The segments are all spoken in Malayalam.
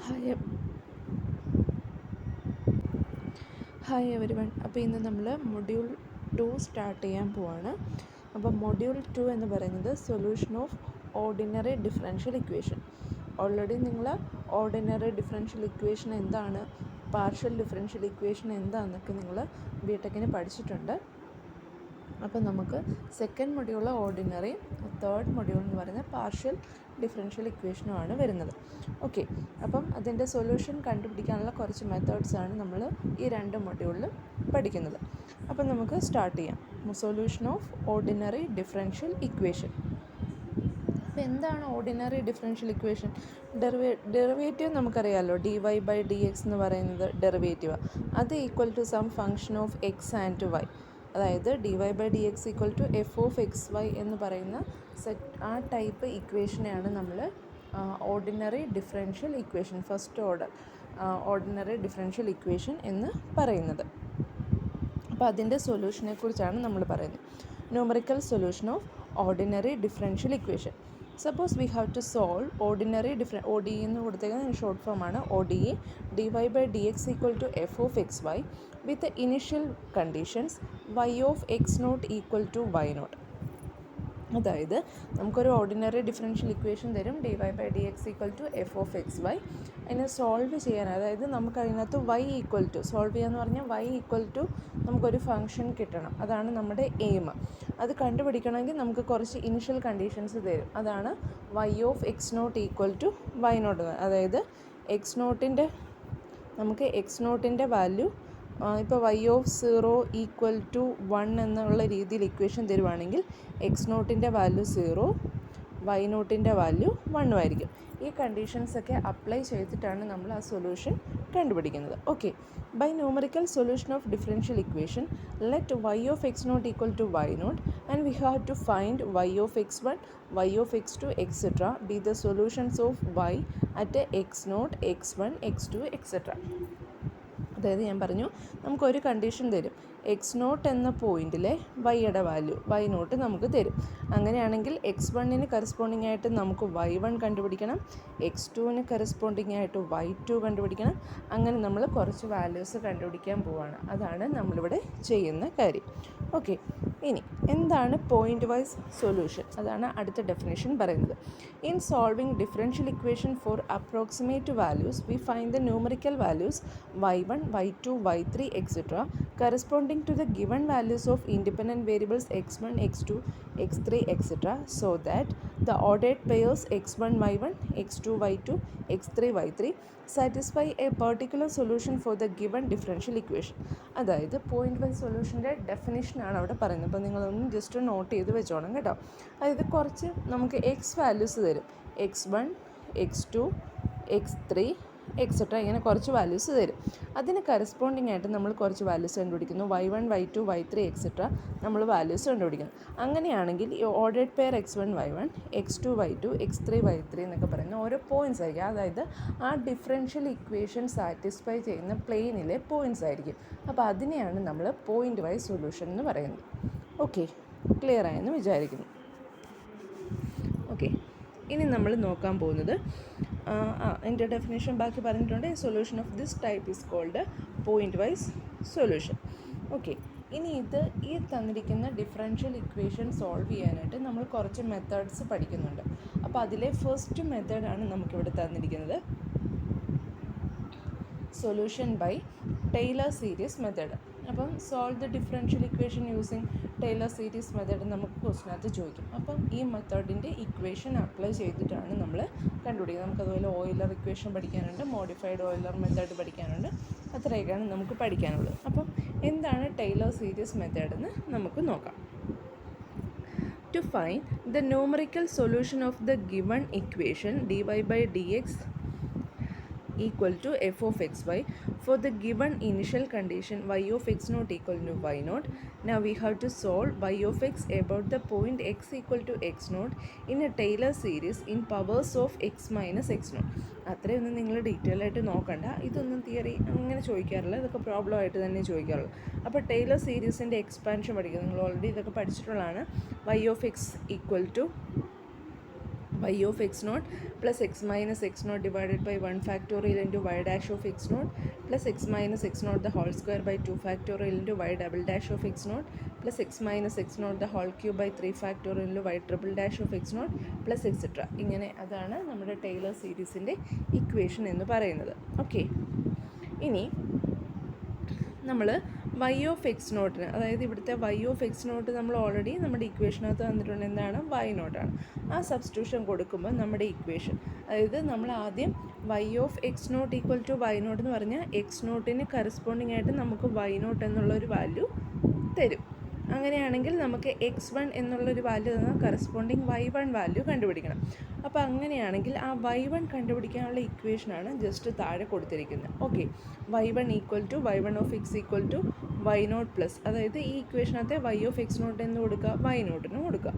Hi hi every one. അപ്പോൾ ഇന്ന് നമ്മൾ മൊഡ്യൂൾ 2 സ്റ്റാർട്ട് ചെയ്യാൻ പോവാണ്. അപ്പോൾ മൊഡ്യൂൾ 2 എന്ന് പറയുന്നത് solution of ordinary differential equation. Already നിങ്ങൾ ഓർഡിനറി ഡിഫറൻഷ്യൽ ഇക്വേഷൻ എന്താണ്, പാർഷ്യൽ ഡിഫറൻഷ്യൽ ഇക്വേഷൻ എന്താണെന്നൊക്കെ നിങ്ങൾ ബിടെക്കിന് പഠിച്ചിട്ടുണ്ട്. അപ്പോൾ നമുക്ക് second module ordinary, third module എന്ന് പറയുന്നത് പാർഷ്യൽ ഡിഫറൻഷ്യൽ ഇക്വേഷനുമാണ് വരുന്നത്. ഓക്കെ, അപ്പം അതിൻ്റെ സൊല്യൂഷൻ കണ്ടുപിടിക്കാനുള്ള കുറച്ച് മെത്തേഡ്സാണ് നമ്മൾ ഈ രണ്ട് മൊഡ്യൂളിൽ പഠിക്കുന്നത്. അപ്പം നമുക്ക് സ്റ്റാർട്ട് ചെയ്യാം. Solution of ordinary differential equation. അപ്പോൾ എന്താണ് ഓർഡിനറി ഡിഫറൻഷ്യൽ ഇക്വേഷൻ? ഡെറിവേറ്റീവ് നമുക്കറിയാമല്ലോ, dy/dx എന്ന് പറയുന്നത് ഡെറിവേറ്റീവാണ്. അത് equal to some function of X and Y. അതായത് dy/dx equal to f(x, y) എന്ന് പറയുന്ന ആ ടൈപ്പ് ഇക്വേഷനെയാണ് നമ്മൾ ordinary differential equation, first order ordinary differential equation എന്ന് പറയുന്നത്. അപ്പോൾ അതിൻ്റെ സൊല്യൂഷനെ കുറിച്ചാണ് നമ്മൾ പറയുന്നത്. Numerical solution of ordinary differential equation. Suppose we have to solve ordinary ODE എന്ന് കൊടുത്തേക്കുന്നത് ഷോർട്ട് ഫോമാണ് ODE. dy/dx equal to f(x, y) with initial conditions y(x0) equal to y0. അതായത് നമുക്കൊരു ഓർഡിനറി ഡിഫറൻഷ്യൽ ഇക്വേഷൻ തരും, dy/dx equal to f(x, y). അതിനെ സോൾവ് ചെയ്യാൻ, അതായത് നമുക്ക് അതിനകത്ത് y ഈക്വൽ ടു സോൾവ് ചെയ്യാന്ന് പറഞ്ഞാൽ y ഈക്വൽ ടു നമുക്കൊരു ഫംഗ്ഷൻ കിട്ടണം. അതാണ് നമ്മുടെ എയിം. അത് കണ്ടുപിടിക്കണമെങ്കിൽ നമുക്ക് കുറച്ച് ഇനിഷ്യൽ കണ്ടീഷൻസ് തരും. അതാണ് y(x0) ഈക്വൽ ടു y0. അതായത് നമുക്ക് x0ൻ്റെ വാല്യൂ ഇപ്പോൾ y(0) ഈക്വൽ ടു 1 എന്നുള്ള രീതിയിൽ ഇക്വേഷൻ തരുവാണെങ്കിൽ x0ൻ്റെ വാല്യൂ 0, y0ൻ്റെ വാല്യൂ 1 ആയിരിക്കും. ഈ കണ്ടീഷൻസൊക്കെ അപ്ലൈ ചെയ്തിട്ടാണ് നമ്മൾ ആ സൊല്യൂഷൻ കണ്ടുപിടിക്കുന്നത്. Okay, by numerical solution of differential equation let y(x0) equal to y0 and we have to find y(x1, y(x2, etc. be the solutions of y at x0, x1, x2, etc. അതായത് ഞാൻ പറഞ്ഞു, നമുക്കൊരു കണ്ടീഷൻ തരും, x0 എന്ന പോയിൻറ്റിലെ വൈയുടെ വാല്യൂ y0 നമുക്ക് തരും. അങ്ങനെയാണെങ്കിൽ x1ന് കറസ്പോണ്ടിങ് ആയിട്ട് നമുക്ക് y1 കണ്ടുപിടിക്കണം, x2ന് കറസ്പോണ്ടിങ് ആയിട്ട് y2 കണ്ടുപിടിക്കണം. അങ്ങനെ നമ്മൾ കുറച്ച് വാല്യൂസ് കണ്ടുപിടിക്കാൻ പോവുകയാണ്. അതാണ് നമ്മളിവിടെ ചെയ്യുന്ന കാര്യം. ഓക്കെ, ഇനി എന്താണ് പോയിൻ്റ് വൈസ് സൊല്യൂഷൻ? അതാണ് അടുത്ത ഡെഫിനേഷൻ പറയുന്നത്. In solving differential equation for approximate values we find the numerical values y1, y2, y3, etc. corresponding to the given values of independent variables x1, x2, x3, etc. so that the ordered pairs x1, y1, x2, y2, x3, y3 satisfy a particular solution for the given differential equation. അതായത് പോയിൻ്റ് വൈസ് സൊല്യൂഷൻ്റെ ഡെഫിനിഷനാണ് അവിടെ പറയുന്നത്. അപ്പോൾ നിങ്ങളൊന്ന് ജസ്റ്റ് നോട്ട് ചെയ്ത് വെച്ചോണം കേട്ടോ. അതായത് കുറച്ച് നമുക്ക് എക്സ് വാല്യൂസ് തരും, x1, x2, x3, എക്സെട്ര, ഇങ്ങനെ കുറച്ച് വാല്യൂസ് തരും. അതിന് കറസ്പോണ്ടിങ് ആയിട്ട് നമ്മൾ കുറച്ച് വാല്യൂസ് കണ്ടുപിടിക്കുന്നു, y1, y2, y3, എക്സെട്ര നമ്മൾ വാല്യൂസ് കണ്ടുപിടിക്കുന്നു. അങ്ങനെയാണെങ്കിൽ ഈ ordered pair x1, y1, x2, y2, x3, y3 എന്നൊക്കെ പറയുന്ന ഓരോ പോയിൻറ്റ്സ് ആയിരിക്കും. അതായത് ആ ഡിഫറൻഷ്യൽ ഇക്വേഷൻ സാറ്റിസ്ഫൈ ചെയ്യുന്ന പ്ലെയിനിലെ പോയിൻറ്റ്സ് ആയിരിക്കും. അപ്പോൾ അതിനെയാണ് നമ്മൾ പോയിൻ്റ് വൈസ് സൊല്യൂഷൻ എന്ന് പറയുന്നത്. ഓക്കെ, ക്ലിയർ ആയെന്ന് വിചാരിക്കുന്നു. ഓക്കെ, ഇനി നമ്മൾ നോക്കാൻ പോകുന്നത് എൻ്റെ ഡെഫിനേഷൻ ബാക്കി പറഞ്ഞിട്ടുണ്ട്. Solution of this type is called point wise solution. Okay, ഇനി ഈ തന്നിരിക്കുന്ന ഡിഫറൻഷ്യൽ ഇക്വേഷൻ സോൾവ് ചെയ്യാനായിട്ട് നമ്മൾ കുറച്ച് മെത്തേഡ്സ് പഠിക്കുന്നുണ്ട്. അപ്പോൾ അതിലെ ഫസ്റ്റ് മെത്തേഡാണ് നമുക്കിവിടെ തന്നിരിക്കുന്നത്, solution by Taylor series method. അപ്പം solve the differential equation using Taylor series method നമുക്ക് ക്വസ്റ്റിനകത്ത് ചോദിക്കും. അപ്പം ഈ മെത്തേഡിൻ്റെ ഇക്വേഷൻ അപ്ലൈ ചെയ്തിട്ടാണ് നമ്മൾ കണ്ടുപിടിക്കുന്നത്. നമുക്കതുപോലെ ഓയിലർ ഇക്വേഷൻ പഠിക്കാനുണ്ട്, മോഡിഫൈഡ് ഓയിലർ മെത്തേഡ് പഠിക്കാനുണ്ട്. അത്രയൊക്കെയാണ് നമുക്ക് പഠിക്കാനുള്ളത്. അപ്പം എന്താണ് ടൈലർ സീരീസ് മെത്തേഡ് എന്ന് നമുക്ക് നോക്കാം. To find the numerical solution of the given equation dy/dx equal to f(x, y) for the given initial condition y(x0) equal to y0. Now we have to solve y(x) about the point x equal to x0 in a Taylor series in powers of x minus x0. അത്രയൊന്നും നിങ്ങൾ ഡീറ്റെയിൽ ആയിട്ട് നോക്കണ്ട, ഇതൊന്നും തിയറി അങ്ങനെ ചോദിക്കാറില്ല, ഇതൊക്കെ പ്രോബ്ലം ആയിട്ട് തന്നെ ചോദിക്കാറുള്ളൂ. അപ്പോൾ ടൈലർ സീരീസിൻ്റെ എക്സ്പാൻഷൻ പഠിക്കുക, നിങ്ങൾ ഓൾറെഡി ഇതൊക്കെ പഠിച്ചിട്ടുള്ളതാണ്. y(x) equal to y of x naught plus x minus x naught divided by 1 factorial into y dash of x naught plus x minus x naught the whole square by 2 factorial into y double dash of x naught plus x minus x naught the whole cube by 3 factorial into y triple dash of x naught plus etc. ഇങ്ങനെ അതാണ് നമ്മുടെ ടൈലർ സീരീസിൻ്റെ ഇക്വേഷൻ എന്ന് പറയുന്നത്. ഓക്കെ, ഇനി നമ്മൾ y ഓഫ് എക്സ് നോട്ടിന്, അതായത് ഇവിടുത്തെ y ഓഫ് എക്സ് നോട്ട് നമ്മൾ ഓൾറെഡി നമ്മുടെ ഇക്വേഷനകത്ത് തന്നിട്ടുണ്ട്, എന്താണ് y നോട്ടാണ്. ആ സബ്സ്റ്റിറ്റ്യൂഷൻ കൊടുക്കുമ്പോൾ നമ്മുടെ ഇക്വേഷൻ, അതായത് നമ്മൾ ആദ്യം y of x nought equal to y nought എന്ന് പറഞ്ഞാൽ എക്സ് നോട്ടിന് കറസ്പോണ്ടിങ് ആയിട്ട് നമുക്ക് y നോട്ട് എന്നുള്ളൊരു വാല്യൂ തരും. അങ്ങനെയാണെങ്കിൽ നമുക്ക് x1 എന്നുള്ളൊരു വാല്യൂ തന്നാൽ കറസ്പോണ്ടിങ് y1 വാല്യൂ കണ്ടുപിടിക്കണം. അപ്പോൾ അങ്ങനെയാണെങ്കിൽ ആ y1 കണ്ടുപിടിക്കാനുള്ള ഇക്വേഷനാണ് ജസ്റ്റ് താഴെ കൊടുത്തിരിക്കുന്നത്. Okay, y1 equal to y1 of x equal to y not plus, അതായത് ഈ ഇക്വേഷനകത്തെ y ഓഫ് എക്സ് നോട്ട് എന്ന് കൊടുക്കുക, y നോട്ടിന് കൊടുക്കുക.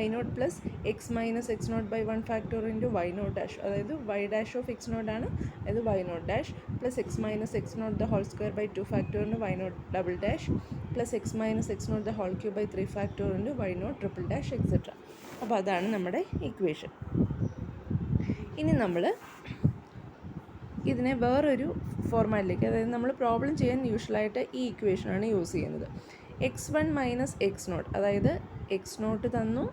y not plus x minus x nought by 1 factor into y not dash, അതായത് y ഡാഷ് ഓഫ് എക്സ് നോട്ടാണ്, അതായത് y not dash plus x minus x nought the whole square by 2 factor into y not double dash plus x minus x nought the whole cube by 3 factor into y nought triple dash etcetera. അപ്പോൾ അതാണ് നമ്മുടെ ഇക്വേഷൻ. ഇനി നമ്മൾ ഇതിനെ വേറൊരു ഫോർമാറ്റിലേക്ക്, അതായത് നമ്മൾ പ്രോബ്ലം ചെയ്യാൻ യൂഷ്വലായിട്ട് ഈ ഇക്വേഷനാണ് യൂസ് ചെയ്യുന്നത്. x1 മൈനസ് എക്സ് നോട്ട്, അതായത് എക്സ് നോട്ട് തന്നു,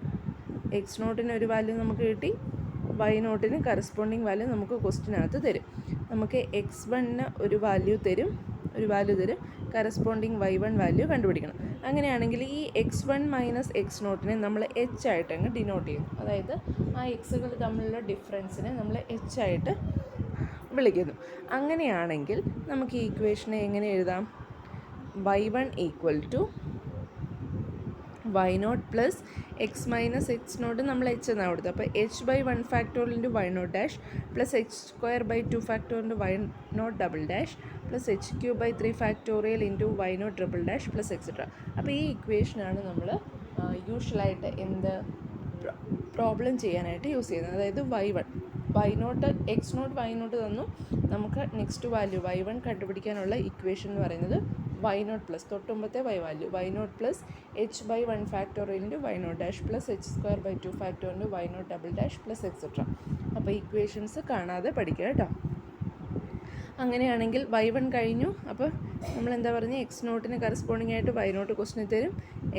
എക്സ് നോട്ടിന് ഒരു വാല്യൂ നമുക്ക് കിട്ടി, y നോട്ടിന് കറസ്പോണ്ടിങ് വാല്യൂ നമുക്ക് ക്വസ്റ്റിനകത്ത് തരും. നമുക്ക് x1ന് ഒരു വാല്യൂ തരും, കറസ്പോണ്ടിങ് y1 വാല്യൂ കണ്ടുപിടിക്കണം. അങ്ങനെയാണെങ്കിൽ ഈ x1 മൈനസ് എക്സ് നോട്ടിനെ നമ്മൾ h ആയിട്ട് അങ്ങ് ഡിനോട്ട് ചെയ്യുന്നു, അതായത് ആ എക്സുകൾ തമ്മിലുള്ള ഡിഫറൻസിനെ നമ്മൾ h ആയിട്ട് വിളിക്കുന്നു. അങ്ങനെയാണെങ്കിൽ നമുക്ക് ഈ ഇക്വേഷനെ എങ്ങനെ എഴുതാം? y1 equal to y not plus x minus x nought നമ്മൾ h എന്നാണ് കൊടുത്തത്. അപ്പോൾ h by 1 factorial into y not dash plus h square by 2 factorial into y not double dash plus h cube by 3 factorial into y nought triple dash plus etcetera. അപ്പോൾ ഈ ഇക്വേഷനാണ് നമ്മൾ യൂഷ്വലായിട്ട് പ്രോബ്ലം ചെയ്യാനായിട്ട് യൂസ് ചെയ്യുന്നത്. അതായത് y nought x nought y nought തന്നു, നമുക്ക് നെക്സ്റ്റ് വാല്യൂ y1 കണ്ടുപിടിക്കാനുള്ള ഇക്വേഷൻ എന്ന് പറയുന്നത് y നോട്ട് പ്ലസ് തൊട്ടുമ്പത്തെ y value y not plus h by 1 factorial into y not dash plus h square by 2 factorial into y not double dash plus etcetera. അപ്പോൾ ഇക്വേഷൻസ് കാണാതെ പഠിക്കുക കേട്ടോ. അങ്ങനെയാണെങ്കിൽ y1 കഴിഞ്ഞു. അപ്പോൾ നമ്മൾ എന്താ പറഞ്ഞത്, എക്സ് നോട്ടിന് കറസ്പോണ്ടിങ് ആയിട്ട് y നോട്ട് ക്വസ്റ്റിന് തരും,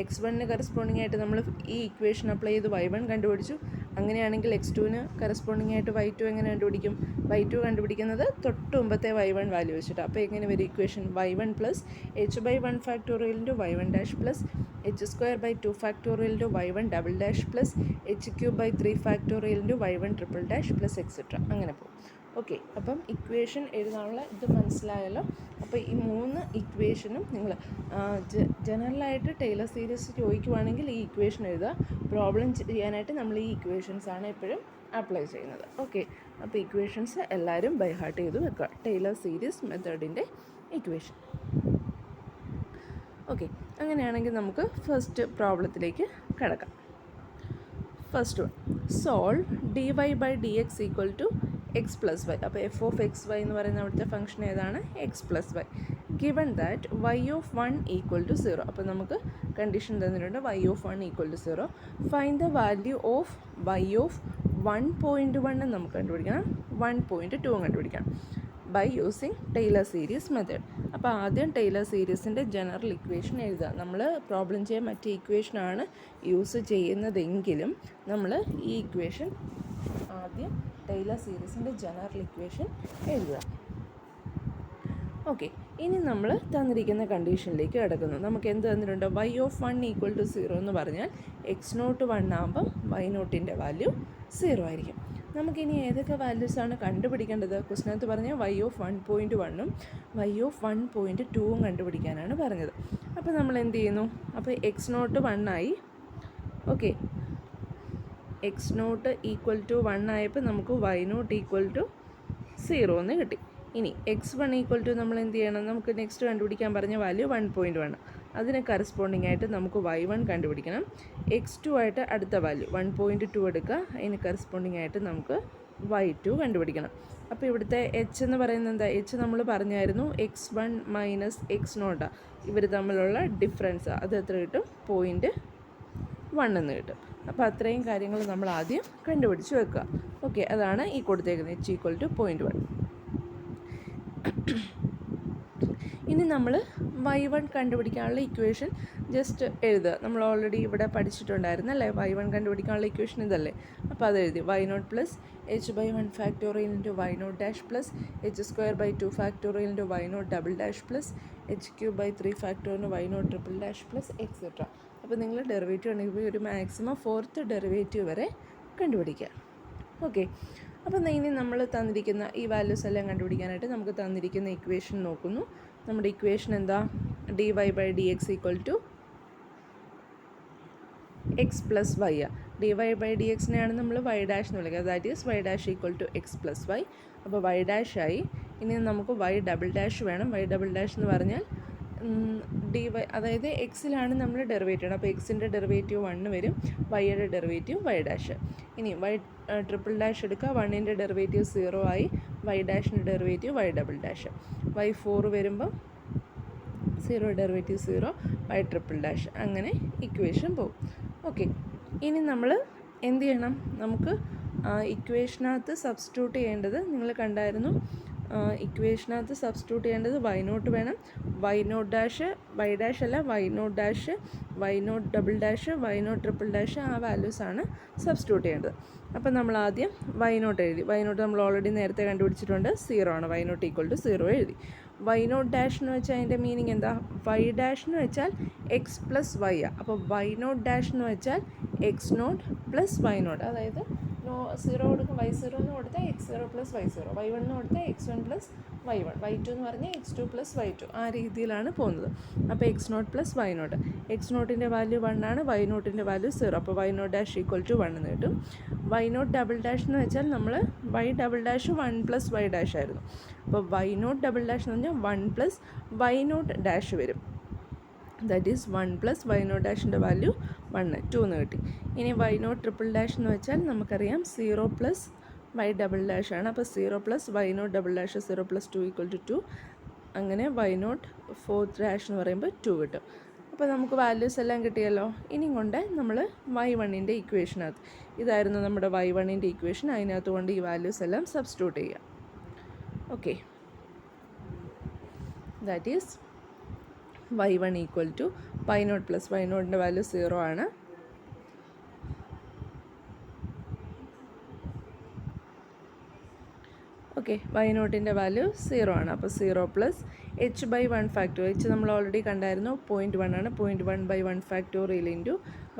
x1ന് കറസ്പോണ്ടിങ് ആയിട്ട് നമ്മൾ ഈ ഇക്വേഷൻ അപ്ലൈ ചെയ്ത് y1 കണ്ടുപിടിച്ചു. അങ്ങനെയാണെങ്കിൽ x2ന് കറസ്പോണ്ടിങ് ആയിട്ട് y2 എങ്ങനെ കണ്ടുപിടിക്കും? y2 കണ്ടുപിടിക്കുന്നത് തൊട്ട് മുമ്പത്തെ y1 വാല്യൂ വെച്ചിട്ട്. അപ്പോൾ എങ്ങനെ വരും equation? y1 plus h by 1 factorial into y1 dash plus h square by 2 factorial into y1 double dash plus h cube by 3 factorial into y1 triple dash plus etcetera. അങ്ങനെ പോകും. ഓക്കെ, അപ്പം ഇക്വേഷൻ എഴുതാനുള്ള ഇത് മനസ്സിലായല്ലോ. അപ്പോൾ ഈ 3 ഇക്വേഷനും നിങ്ങൾ ജനറലായിട്ട് ടൈലർ സീരീസ് ചോദിക്കുവാണെങ്കിൽ ഈ ഇക്വേഷൻ എഴുതുക. പ്രോബ്ലം ചെയ്യാനായിട്ട് നമ്മൾ ഈ ഇക്വേഷൻസാണ് എപ്പോഴും അപ്ലൈ ചെയ്യുന്നത്. ഓക്കെ, അപ്പോൾ ഇക്വേഷൻസ് എല്ലാവരും ബൈ ഹാർട്ട് ചെയ്ത് വെക്കുക, ടൈലർ സീരീസ് മെത്തേഡിൻ്റെ ഇക്വേഷൻ. ഓക്കെ, അങ്ങനെയാണെങ്കിൽ നമുക്ക് ഫസ്റ്റ് പ്രോബ്ലത്തിലേക്ക് കിടക്കാം. First one, solve dy by d x equal to x plus y. അപ്പോൾ എഫ് ഓഫ് എക്സ് വൈ എന്ന് പറയുന്ന അവിടുത്തെ ഫംഗ്ഷൻ ഏതാണ്? X plus y. Given that y of 1 equal to 0. അപ്പോൾ നമുക്ക് കണ്ടീഷൻ തന്നിട്ടുണ്ട് y of 1 equal to 0. Find the value of y of 1.1 നമുക്ക് കണ്ടുപിടിക്കണം, 1.2 കണ്ടുപിടിക്കണം by using Taylor series method. അപ്പോൾ ആദ്യം ടൈലർ സീരീസിൻ്റെ ജനറൽ ഇക്വേഷൻ എഴുതുക. നമ്മൾ പ്രോബ്ലം ചെയ്യാൻ മറ്റേ ഇക്വേഷനാണ് യൂസ് ചെയ്യുന്നതെങ്കിലും നമ്മൾ ഈ ഇക്വേഷൻ ആദ്യം ടൈലർ സീരീസിൻ്റെ ജനറൽ ഇക്വേഷൻ എഴുതുക. ഓക്കെ, ഇനി നമ്മൾ തന്നിരിക്കുന്ന കണ്ടീഷനിലേക്ക് കിടക്കുന്നു. നമുക്ക് എന്ത് തന്നിട്ടുണ്ട്? y ഓഫ് 1 ഈക്വൽ ടു 0 എന്ന് പറഞ്ഞാൽ എക്സ് നോട്ട് 1 ആകുമ്പം y നോട്ടിൻ്റെ വാല്യൂ 0 ആയിരിക്കും. നമുക്കിനി ഏതൊക്കെ വാല്യൂസാണ് കണ്ടുപിടിക്കേണ്ടത്? ക്വസ്റ്റിനകത്ത് പറഞ്ഞാൽ y ഓഫ് 1.1ഉം y ഓഫ് 1.2ഉം കണ്ടുപിടിക്കാനാണ് പറഞ്ഞത്. അപ്പോൾ നമ്മൾ എന്ത് ചെയ്യുന്നു? അപ്പോൾ എക്സ് നോട്ട് 1 ആയി. Okay, x nought equal to 1 ആയപ്പോൾ നമുക്ക് y നോട്ട് ഈക്വൽ ടു 0 എന്ന് കിട്ടി. ഇനി x1 ഈക്വൽ ടു നമ്മൾ എന്ത് ചെയ്യണം? നമുക്ക് നെക്സ്റ്റ് കണ്ടുപിടിക്കാൻ പറഞ്ഞ വാല്യൂ 1.1. അതിന് കറസ്പോണ്ടിങ് ആയിട്ട് നമുക്ക് y1 കണ്ടുപിടിക്കണം. x2 ആയിട്ട് അടുത്ത വാല്യൂ 1.2 എടുക്കുക, അതിന് കറസ്പോണ്ടിങ് ആയിട്ട് നമുക്ക് y2 കണ്ടുപിടിക്കണം. അപ്പോൾ ഇവിടുത്തെ h എന്ന് പറയുന്നത് എന്താ? h നമ്മൾ പറഞ്ഞായിരുന്നു x1 മൈനസ് എക്സ് നോട്ടാണ്, ഇവർ തമ്മിലുള്ള ഡിഫറൻസ്. അത് എത്ര കിട്ടും? 0.1 എന്ന് കിട്ടും. അപ്പോൾ അത്രയും കാര്യങ്ങൾ നമ്മൾ ആദ്യം കണ്ടുപിടിച്ച് വെക്കുക. ഓക്കെ, അതാണ് ഈ കൊടുത്തേക്കുന്നത് h=0.1. ഇനി നമ്മൾ y1 കണ്ടുപിടിക്കാനുള്ള ഇക്വേഷൻ ജസ്റ്റ് എഴുതുക. നമ്മൾ ഓൾറെഡി ഇവിടെ പഠിച്ചിട്ടുണ്ടായിരുന്നു അല്ലേ, y1 കണ്ടുപിടിക്കാനുള്ള ഇക്വേഷൻ ഇതല്ലേ. അപ്പോൾ അത് എഴുതി y0 plus h/1 factorial into y0 dash plus h² factorial into y0 double dash plus h³ factorial y0 triple dash plus etcetera. അപ്പോൾ നിങ്ങൾ ഡെറിവേറ്റീവ് ഉണ്ടെങ്കിൽ ഒരു മാക്സിമം 4th ഡെറിവേറ്റീവ് വരെ കണ്ടുപിടിക്കുക. ഓക്കെ, അപ്പോൾ ഇനി നമ്മൾ തന്നിരിക്കുന്ന ഈ വാല്യൂസ് എല്ലാം കണ്ടുപിടിക്കാനായിട്ട് നമുക്ക് തന്നിരിക്കുന്ന ഇക്വേഷൻ നോക്കുന്നു. നമ്മുടെ ഇക്വേഷൻ എന്താ? dy/dx = x + y. dy/dxനെയാണ് നമ്മൾ y ഡാഷ് എന്ന് വിളിക്കുക. That is y dash = x + y. അപ്പോൾ y ഡാഷ് ആയി. ഇനി നമുക്ക് y ഡബിൾ ഡാഷ് വേണം. y ഡബിൾ ഡാഷ് എന്ന് പറഞ്ഞാൽ dy, അതായത് എക്സിലാണ് നമ്മൾ ഡെറിവേറ്റീവ്. അപ്പോൾ എക്സിൻ്റെ ഡെറിവേറ്റീവ് 1 വരും, വൈയുടെ ഡെറിവേറ്റീവ് y ഡാഷ്. ഇനി y ട്രിപ്പിൾ ഡാഷ് എടുക്കുക. 1ൻ്റെ ഡെറിവേറ്റീവ് 0 ആയി, y ഡാഷിൻ്റെ derivative y double dash. y 4 വരുമ്പം 0 ഡെറിവേറ്റീവ് 0, y ട്രിപ്പിൾ ഡാഷ്. അങ്ങനെ ഇക്വേഷൻ പോകും. ഓക്കെ, ഇനി നമ്മൾ എന്ത് ചെയ്യണം? നമുക്ക് ഇക്വേഷനകത്ത് സബ്സ്റ്റിറ്റ്യൂട്ട് ചെയ്യേണ്ടത് നിങ്ങൾ കണ്ടായിരുന്നു. ഇക്വേഷനകത്ത് സബ്സ്റ്റിറ്റ്യൂട്ട് ചെയ്യേണ്ടത് y0 വേണം. y0 ഡാഷ്, y ഡാഷ് അല്ല, y0 dash, y0 double dash, y0 triple dash, ആ വാല്യൂസാണ് സബ്സ്റ്റിറ്റ്യൂട്ട് ചെയ്യേണ്ടത്. അപ്പം നമ്മൾ ആദ്യം y0 എഴുതി. y0 നമ്മൾ ഓൾറെഡി നേരത്തെ കണ്ടുപിടിച്ചിട്ടുണ്ട്, 0 ആണ്. y0 = 0 എഴുതി. y0 ഡാഷ് എന്ന് വെച്ചാൽ അതിൻ്റെ മീനിങ് എന്താ? y ഡാഷ് എന്ന് വെച്ചാൽ x + y. അപ്പോൾ y0 ഡാഷ് എന്ന് വെച്ചാൽ x0 + y0. അതായത് 0 കൊടുക്കും, y0 എന്ന് കൊടുത്താൽ x0 + y0, y1 എന്ന് കൊടുത്താൽ x1 + y1, y2 എന്ന് പറഞ്ഞാൽ x2 + y2. ആ രീതിയിലാണ് പോകുന്നത്. അപ്പോൾ x0 + y0. x0ൻ്റെ വാല്യൂ 1 ആണ്, y0ൻ്റെ വാല്യൂ 0. അപ്പോൾ y0 ഡാഷ് = 1 എന്ന് കിട്ടും. y0 ഡബിൾ ഡാഷ് എന്ന് വെച്ചാൽ നമ്മൾ y double dash 1 + y dash ആയിരുന്നു. അപ്പോൾ y0 ഡബിൾ ഡാഷ് എന്ന് പറഞ്ഞാൽ 1 + y0 ഡാഷ് വരും. ദാറ്റ് ഈസ് 1 + y0 ഡാഷിൻ്റെ വാല്യൂ 1, 2 എന്ന് കിട്ടി. ഇനി y0 ട്രിപ്പിൾ ഡാഷ് എന്ന് വെച്ചാൽ നമുക്കറിയാം 0 + y ഡബിൾ ഡാഷ് ആണ്. അപ്പോൾ 0 + y0 ഡബിൾ ഡാഷ് 0 + 2 = 2. അങ്ങനെ y0 4th ഡാഷ് എന്ന് പറയുമ്പോൾ 2 കിട്ടും. അപ്പോൾ നമുക്ക് വാല്യൂസ് എല്ലാം കിട്ടിയല്ലോ. ഇനി കൊണ്ട് നമ്മൾ y1ൻ്റെ ഇക്വേഷനകത്ത്, ഇതായിരുന്നു നമ്മുടെ y1ൻ്റെ ഇക്വേഷൻ, അതിനകത്ത് കൊണ്ട് ഈ വാല്യൂസ് എല്ലാം സബ്സ്റ്റിറ്റ്യൂട്ട് ചെയ്യാം. Okay, that is y1 = y0 + y0ൻ്റെ വാല്യൂ 0 ആണ്. ഓക്കെ, y0ൻ്റെ വാല്യൂ 0 ആണ്. അപ്പോൾ 0 + h/1 ഫാക്ടോറിയൽ. h നമ്മൾ ഓൾറെഡി കണ്ടായിരുന്നു, 0.1 ആണ്. 0.1/1 factorial into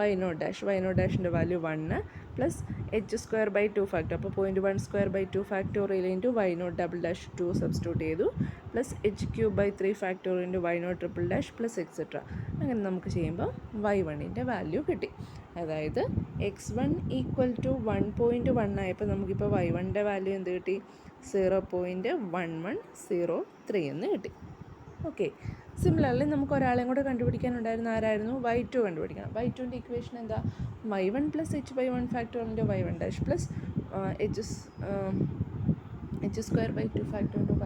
y0 dash. y0 ഡാഷിൻ്റെ വാല്യൂ 1 പ്ലസ് h² ഫാക്ടർ. അപ്പോൾ 0.1² factorial into y0 double dash 2 substitute ചെയ്തു, plus h³ factorial into y0 triple dash plus etcetera. അങ്ങനെ നമുക്ക് ചെയ്യുമ്പോൾ y1ൻ്റെ വാല്യൂ കിട്ടി. അതായത് x1 = 1.1 ആയപ്പോൾ നമുക്കിപ്പോൾ y1ൻ്റെ വാല്യൂ എന്ത് കിട്ടി? 0.1103 എന്ന് കിട്ടി. ഓക്കെ, സിമിലർലി നമുക്ക് ഒരാളെയും കൂടെ കണ്ടുപിടിക്കാനുണ്ടായിരുന്നു. ആരായിരുന്നു? y2 കണ്ടുപിടിക്കണം. y2ൻ്റെ ഇക്വേഷൻ എന്താ? y1 + h/1 factorial into y1 dash plus h² factorial into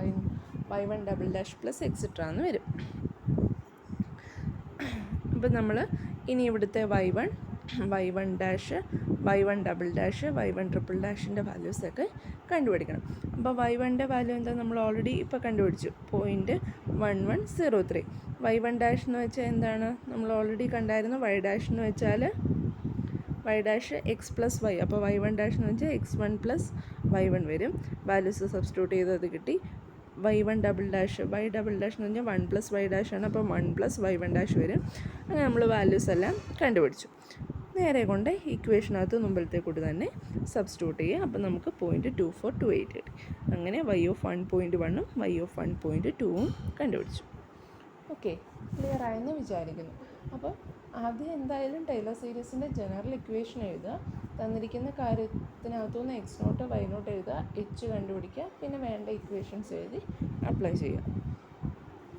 y1 double dash plus et cetera എന്ന് വരും. അപ്പം നമ്മൾ ഇനി ഇവിടുത്തെ y1 dash, y1 double dash, y1 triple ഡാഷിൻ്റെ വാല്യൂസൊക്കെ കണ്ടുപിടിക്കണം. അപ്പോൾ y1ൻ്റെ വാല്യൂ എന്താ? നമ്മൾ ഓൾറെഡി ഇപ്പോൾ കണ്ടുപിടിച്ചു, 0.1103. y1 ഡാഷ് എന്ന് വെച്ചാൽ എന്താണ്? നമ്മൾ ഓൾറെഡി കണ്ടായിരുന്നു. y ഡാഷ് എന്ന് വെച്ചാൽ y ഡാഷ് x + y. അപ്പോൾ y1 ഡാഷ് എന്ന് വെച്ചാൽ x1 + y1 വരും. വാല്യൂസ് സബ്സ്റ്റിറ്റ്യൂട്ട് ചെയ്തത് കിട്ടി. y1 double dash, y double dash എന്ന് പറഞ്ഞാൽ 1 + y ഡാഷ് ആണ്. അപ്പോൾ 1 + y1 ഡാഷ് വരും. അങ്ങനെ നമ്മൾ വാല്യൂസ് എല്ലാം കണ്ടുപിടിച്ചു. നേരെ കൊണ്ട് ഇക്വേഷനകത്ത് മുമ്പിലത്തെ കൂടി തന്നെ സബ്സ്റ്റിറ്റ്യൂട്ട് ചെയ്യുക. അപ്പോൾ നമുക്ക് 0.2428 കിട്ടി. അങ്ങനെ y1.1ഉം y1.2ഉം കണ്ടുപിടിച്ചു. ഓക്കെ, ക്ലിയർ ആയെന്ന് വിചാരിക്കുന്നു. അപ്പോൾ ആദ്യം എന്തായാലും ടൈലർ സീരീസിൻ്റെ ജനറൽ ഇക്വേഷൻ എഴുതുക. തന്നിരിക്കുന്ന കാര്യത്തിനകത്തുനിന്ന് x0 y0 എഴുതുക, h കണ്ടുപിടിക്കുക, പിന്നെ വേണ്ട ഇക്വേഷൻസ് എഴുതി അപ്ലൈ ചെയ്യുക.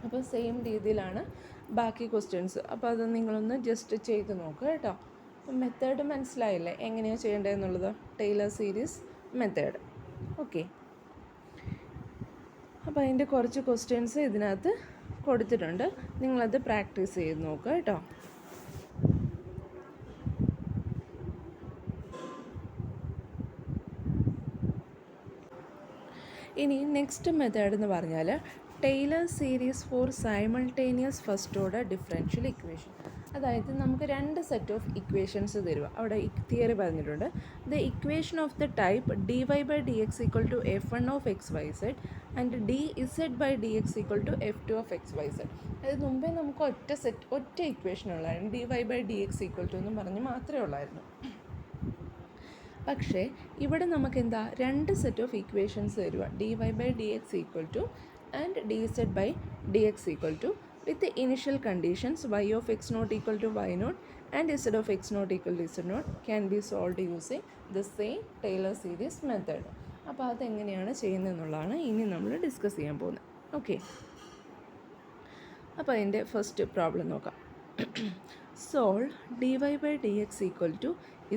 അപ്പോൾ സെയിം രീതിയിലാണ് ബാക്കി ക്വസ്റ്റ്യൻസ്. അപ്പോൾ അത് നിങ്ങളൊന്ന് ജസ്റ്റ് ചെയ്ത് നോക്കുക കേട്ടോ. മെത്തേഡ് മനസ്സിലായില്ലേ എങ്ങനെയാണ് ചെയ്യേണ്ടതെന്നുള്ളത്? Taylor series method. ഓക്കെ, അപ്പോൾ അതിൻ്റെ കുറച്ച് ക്വസ്റ്റ്യൻസ് ഇതിനകത്ത് കൊടുത്തിട്ടുണ്ട്. നിങ്ങളത് പ്രാക്ടീസ് ചെയ്ത് നോക്കുക കേട്ടോ. ഇനി നെക്സ്റ്റ് മെത്തേഡ് എന്ന് പറഞ്ഞാൽ Taylor series for simultaneous first order differential equation. അതായത് നമുക്ക് രണ്ട് സെറ്റ് ഓഫ് ഇക്വേഷൻസ് തരുക. അവിടെ തിയറി പറഞ്ഞിട്ടുണ്ട്, the equation of the type dy by d x equal to f1 of x y z and dz by d x equal to f2 of x y z. അതായത് മുമ്പേ നമുക്ക് ഒറ്റ ഇക്വേഷൻ ഉള്ളായിരുന്നു, dy by d x equal to എന്നും പറഞ്ഞ് മാത്രമേ ഉള്ളായിരുന്നു. പക്ഷേ ഇവിടെ നമുക്ക് എന്താ രണ്ട് സെറ്റ് ഓഫ് ഇക്വേഷൻസ് തരുക, dy by d x equal to and dz by dx equal to with the initial conditions y of x naught equal to y naught and z of x naught equal to z naught can be solved using the same Taylor series method. അപ്പോൾ അതെങ്ങനെയാണ് ചെയ്യുന്നതെന്നുള്ളതാണ് ഇനി നമ്മൾ ഡിസ്കസ് ചെയ്യാൻ പോകുന്നത്. ഓക്കെ, അപ്പോൾ അതിൻ്റെ ഫസ്റ്റ് പ്രോബ്ലം നോക്കാം. Solve dy by dx equal to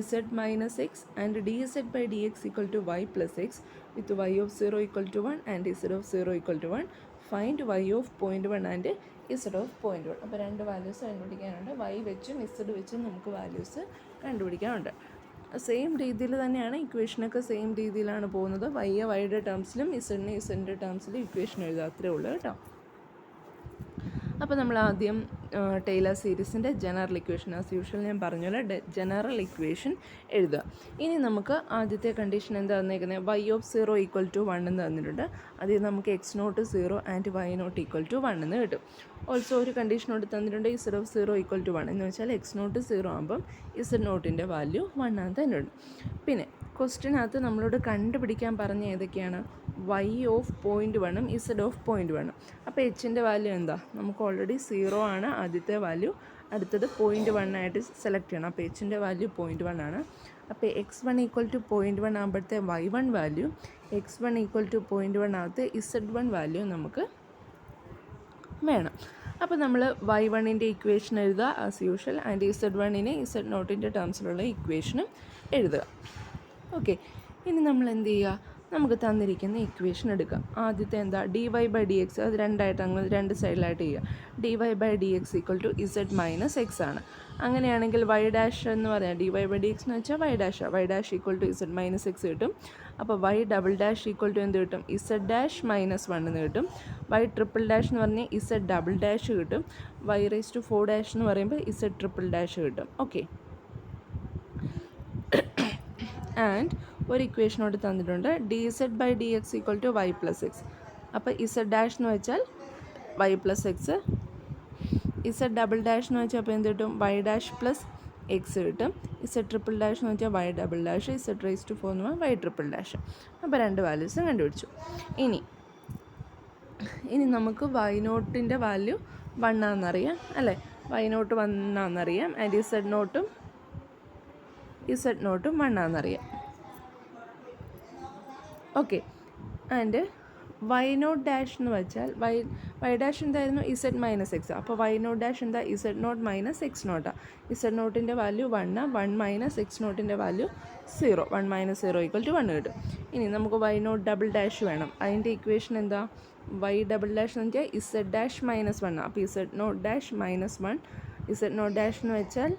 z minus x and dz by dx equal to y plus x with y of 0 equal to 1 and z of 0 equal to 1. Find y of 0.1 and z of 0.1. അപ്പോൾ രണ്ട് വാല്യൂസ് കണ്ടുപിടിക്കാനുണ്ട്. y വെച്ചും z വെച്ചും നമുക്ക് വാല്യൂസ് കണ്ടുപിടിക്കാനുണ്ട്. സെയിം രീതിയിൽ തന്നെയാണ് ഇക്വേഷനൊക്കെ സെയിം രീതിയിലാണ് പോകുന്നത്. വൈയുടെ ടേംസിലും ഇസഡിൻ്റെ ടേംസിലും ഇക്വേഷൻ എഴുതുക, അത്രേ ഉള്ളൂ കേട്ടോ. അപ്പോൾ നമ്മൾ ആദ്യം ടൈലർ സീരീസിൻ്റെ ജനറൽ ഇക്വേഷൻ ആസ് യൂഷ്വൽ ഞാൻ പറഞ്ഞ പോലെ ജനറൽ ഇക്വേഷൻ എഴുതുക. ഇനി നമുക്ക് ആദ്യത്തെ കണ്ടീഷൻ എന്താ തന്നേക്കുന്നത്, വൈ ഓഫ് 0 ഈക്വൽ ടു 1 എന്ന് തന്നിട്ടുണ്ട്. അതിൽ നമുക്ക് x nought 0 and y nought equal to 1 എന്ന് കിട്ടും. ഓൾസോ ഒരു കണ്ടീഷനോട് തന്നിട്ടുണ്ട് ഇസഡ് ഓഫ് 0 ഈക്വൽ ടു 1 എന്ന് വെച്ചാൽ എക്സ് നോട്ട് 0 ആകുമ്പം ഇസഡ് നോട്ടിൻ്റെ വാല്യൂ 1 ആണെന്ന് തന്നെയുണ്ട്. പിന്നെ ക്വസ്റ്റിനകത്ത് നമ്മളോട് കണ്ടുപിടിക്കാൻ പറഞ്ഞ ഏതൊക്കെയാണ്, വൈ ഓഫ് 0.1ഉം ഇസഡ് ഓഫ് 0.1ഉം. അപ്പോൾ എച്ചിൻ്റെ വാല്യൂ എന്താ, നമുക്ക് ഓൾറെഡി 0 ആണ് ആദ്യത്തെ വാല്യൂ, അടുത്തത് 0.1 ആയിട്ട് സെലക്ട് ചെയ്യണം. അപ്പോൾ എച്ചിൻ്റെ വാല്യൂ 0.1 ആണ്. അപ്പോൾ x1 ഈക്വൽ ടു 0.1 ആകുമ്പോഴത്തെ y1 വാല്യൂ, x1 ഈക്വൽ ടു 0.1 ആകത്തെ z1 വാല്യൂ നമുക്ക് വേണം. അപ്പോൾ നമ്മൾ y1ൻ്റെ ഇക്വേഷൻ എഴുതുക ആസ് യൂഷ്വൽ ആൻഡ് z1നെ z നോട്ടിൻ്റെ ടേംസിലുള്ള ഇക്വേഷനും എഴുതുക. ഓക്കെ, ഇനി നമ്മൾ എന്ത് ചെയ്യുക, നമുക്ക് തന്നിരിക്കുന്ന ഇക്വേഷൻ എടുക്കാം. ആദ്യത്തെ എന്താ, dy ബൈ ഡി എക്സ്, അത് രണ്ടായിട്ട് അങ്ങനെ രണ്ട് സൈഡിലായിട്ട് ചെയ്യുക. dy by d x equal to z minus x ആണ്. അങ്ങനെയാണെങ്കിൽ y ഡാഷ് എന്ന് പറയാം, dy ബൈ ഡി എക്സ് എന്ന് വെച്ചാൽ y dash, y dash equal to z minus x കിട്ടും. അപ്പോൾ y double dash equal to എന്ത് കിട്ടും, z ഡാഷ് മൈനസ് 1 എന്ന് കിട്ടും. y ട്രിപ്പിൾ ഡാഷ് എന്ന് പറഞ്ഞാൽ z ഡബിൾ ഡാഷ് കിട്ടും. y റേസ് ടു 4 ഡാഷ് എന്ന് പറയുമ്പോൾ z ട്രിപ്പിൾ ഡാഷ് കിട്ടും. ഓക്കെ, ആൻഡ് ഒരു ഇക്വേഷനോട് തന്നിട്ടുണ്ട് dz by d x equal to y plus x. അപ്പോൾ z ഡാഷ് എന്ന് വെച്ചാൽ y plus x, z double dash എന്ന് വെച്ചാൽ അപ്പോൾ എന്ത് കിട്ടും, വൈ ഡാഷ് പ്ലസ് എക്സ് കിട്ടും. z ട്രിപ്പിൾ ഡാഷ് എന്ന് വെച്ചാൽ y double dash, z raise to 4 എന്ന് പറഞ്ഞാൽ വൈ ട്രിപ്പിൾ ഡാഷ്. അപ്പോൾ രണ്ട് വാല്യൂസും കണ്ടുപിടിച്ചു. ഇനി നമുക്ക് വൈ നോട്ടിൻ്റെ വാല്യൂ 1 ആണെന്നറിയാം അല്ലേ, വൈ നോട്ട് 1 ആണെന്നറിയാം ആൻഡ് z നോട്ടും 1 ആണെന്നറിയാം. Okay, and y nought dash എന്ന് വെച്ചാൽ വൈ ഡാഷ് എന്തായിരുന്നു, z മൈനസ് എക്സ്. അപ്പോൾ വൈ നോട്ട് ഡാഷ് എന്താ, z നോട്ട് മൈനസ് എക്സ് നോട്ടാണ്. z നോട്ടിൻ്റെ വാല്യൂ 1 മൈനസ് എക്സ് നോട്ടിൻ്റെ വാല്യൂ 0, 1 മൈനസ് 0 ഈക്വൽ ടു 1 കിട്ടും. ഇനി നമുക്ക് വൈ നോട്ട് ഡബിൾ ഡാഷ് വേണം. അതിൻ്റെ ഇക്വേഷൻ എന്താ, വൈ ഡബിൾ ഡാഷ് എന്ന് വെച്ചാൽ z ഡാഷ് മൈനസ് 1. അപ്പോൾ z nought dash minus 1, z nought dash എന്ന് വെച്ചാൽ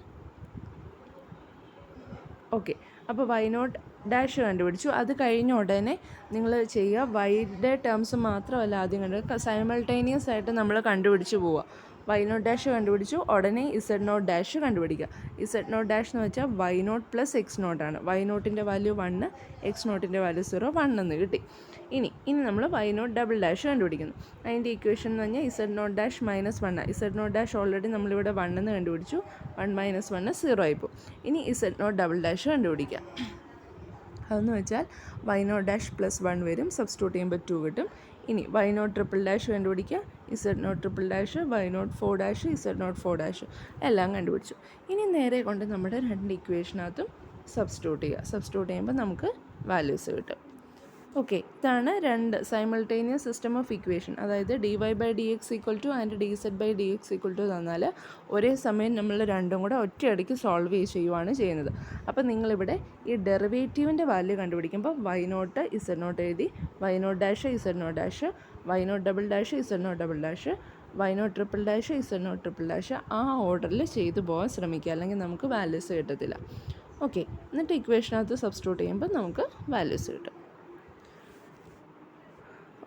ഓക്കെ. അപ്പോൾ വൈ നോട്ട് ഡാഷ് കണ്ടുപിടിച്ചു. അത് കഴിഞ്ഞ ഉടനെ നിങ്ങൾ ചെയ്യുക, വൈയുടെ ടേംസ് മാത്രമല്ല ആദ്യം സൈമൾട്ടേനിയസ് ആയിട്ട് നമ്മൾ കണ്ടുപിടിച്ച് പോവുക. വൈ നോട്ട് ഡാഷ് കണ്ടുപിടിച്ചു, ഉടനെ z നോട്ട് ഡാഷ് കണ്ടുപിടിക്കുക. z നോട്ട് ഡാഷ് എന്ന് വെച്ചാൽ വൈ നോട്ട് പ്ലസ് എക്സ് നോട്ടാണ്. വൈ നോട്ടിൻ്റെ വാല്യൂ 1, എക്സ് നോട്ടിൻ്റെ വാല്യൂ 0, 1 എന്ന് കിട്ടി. ഇനി നമ്മൾ വൈ നോട്ട് ഡബിൾ ഡാഷ് കണ്ടുപിടിക്കുന്നു. അതിൻ്റെ ഇക്വേഷൻ എന്ന് പറഞ്ഞാൽ z nought dash minus 1. z nought dash already നമ്മളിവിടെ 1 എന്ന് കണ്ടുപിടിച്ചു, 1 മൈനസ് 1 0 ആയിപ്പോൾ. ഇനി z നോട്ട് ഡബിൾ ഡാഷ് കണ്ടുപിടിക്കുക. അതെന്ന് വെച്ചാൽ വൈ നോട്ട് ഡാഷ് പ്ലസ് 1 വരും, സബ്സ്റ്റിറ്റ്യൂട്ട് ചെയ്യുമ്പോൾ 2 കിട്ടും. ഇനി വൈ നോട്ട് ട്രിപ്പിൾ ഡാഷ് കണ്ടുപിടിക്കുക, z nought triple dash, y nought 4 dash, z nought 4 dash എല്ലാം കണ്ടുപിടിച്ചു. ഇനി നേരെ കൊണ്ട് നമ്മുടെ രണ്ട് ഇക്വേഷനകത്തും സബ്സ്റ്റിറ്റ്യൂട്ട് ചെയ്യുക. സബ്സ്റ്റിറ്റ്യൂട്ട് ചെയ്യുമ്പോൾ നമുക്ക് വാല്യൂസ് കിട്ടും. ഓക്കെ, ഇതാണ് രണ്ട് സൈമൾട്ടേനിയസ് സിസ്റ്റം ഓഫ് ഇക്വേഷൻ. അതായത് dy by d x equal to and dz by d x equal to തന്നാൽ ഒരേ സമയം നമ്മൾ രണ്ടും കൂടെ ഒറ്റയടിക്ക് സോൾവ് ചെയ്യുവാണ് ചെയ്യുന്നത്. അപ്പോൾ നിങ്ങളിവിടെ ഈ ഡെറിവേറ്റീവിൻ്റെ വാല്യൂ കണ്ടുപിടിക്കുമ്പോൾ വൈ നോട്ട് z നോട്ട് എഴുതി, y nought dash z nought dash, y nought double dash z nought double dash, y nought triple dash z nought triple dash ആ ഓർഡറിൽ ചെയ്തു പോകാൻ ശ്രമിക്കുക, അല്ലെങ്കിൽ നമുക്ക് വാല്യൂസ് കിട്ടത്തില്ല. ഓക്കെ, എന്നിട്ട് ഇക്വേഷനകത്ത് സബ്സ്റ്റിറ്റ്യൂട്ട് ചെയ്യുമ്പോൾ നമുക്ക് വാല്യൂസ് കിട്ടും.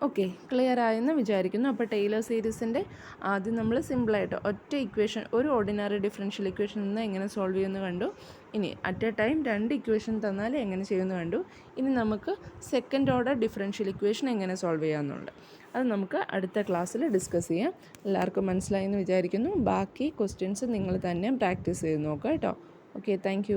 ഓക്കെ, ക്ലിയർ ആയെന്ന് വിചാരിക്കുന്നു. അപ്പോൾ ടൈലർ സീരീസിൻ്റെ ആദ്യം നമ്മൾ സിമ്പിളായിട്ട് ഒറ്റ ഇക്വേഷൻ, ഒരു ഓർഡിനറി ഡിഫറൻഷ്യൽ ഇക്വേഷൻ നിന്ന് എങ്ങനെ സോൾവ് ചെയ്യുമെന്ന് കണ്ടു. ഇനി അറ്റ് എ ടൈം 2 ഇക്വേഷൻ തന്നാൽ എങ്ങനെ ചെയ്യുമെന്ന് കണ്ടു. ഇനി നമുക്ക് സെക്കൻഡ് ഓർഡർ ഡിഫറൻഷ്യൽ ഇക്വേഷൻ എങ്ങനെ സോൾവ് ചെയ്യാമെന്നുണ്ട്. അത് നമുക്ക് അടുത്ത ക്ലാസ്സിൽ ഡിസ്കസ് ചെയ്യാം. എല്ലാവർക്കും മനസ്സിലായെന്ന് വിചാരിക്കുന്നു. ബാക്കി ക്വസ്റ്റ്യൻസ് നിങ്ങൾ തന്നെ പ്രാക്ടീസ് ചെയ്ത് നോക്കുക കേട്ടോ. Okay, thank